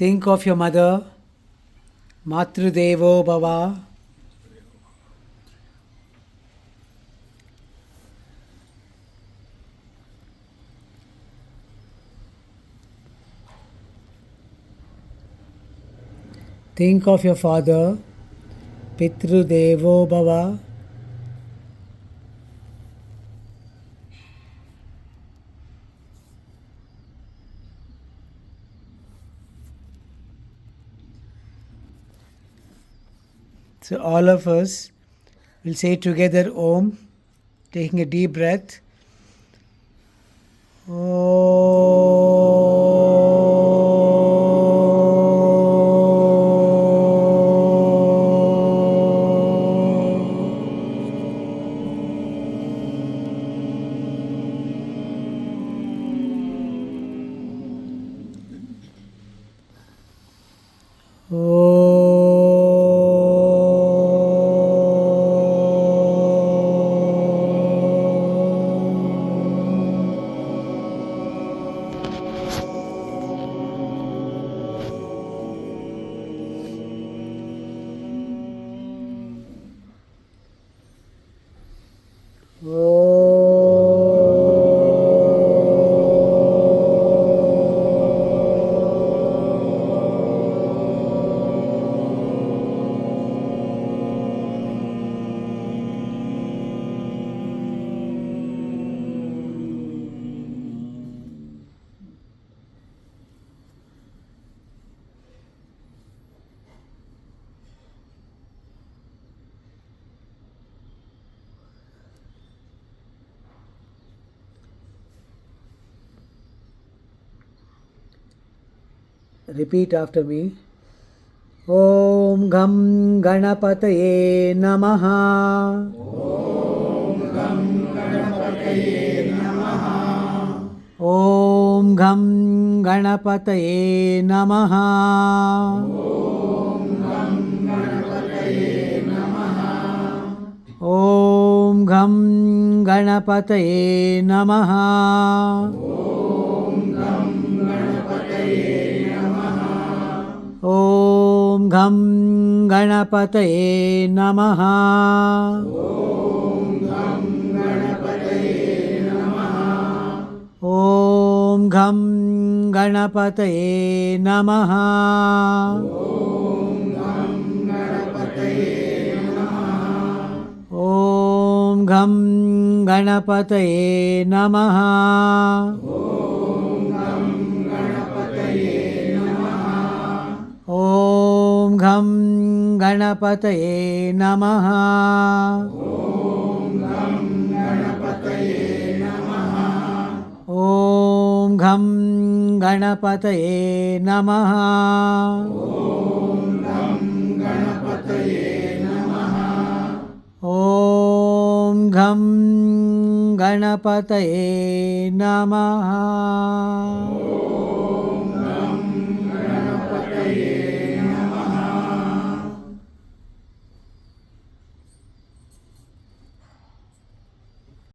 Think of your mother, Matrudevo Bhava. Think of your father, Pitrudevo Bhava. So all of us will say together Om, taking a deep breath. Repeat after me. Om Gham Ganapataye Namaha. Om Gam Ganapataye Namaha. Om Gham Ganapataye Namaha. Om Gam Ganapataye Namaha. Om Gham Ganapataye Namaha. Om Gam Ganapataye Namaha. Om Gham Ganapataye Namaha. Om Gam Ganapataye Namaha. Om Gham Ganapataye Namaha. Om Gam Ganapataye Namaha. Om Gham Ganapataye Namaha. Om Gam Ganapataye Namaha. Om Gham Ganapataye Namaha. Om Gam Ganapataye Namaha. Om Gham Ganapataye Namaha. Om Gam Ganapataye Namaha. Om Gham Ganapataye Namaha.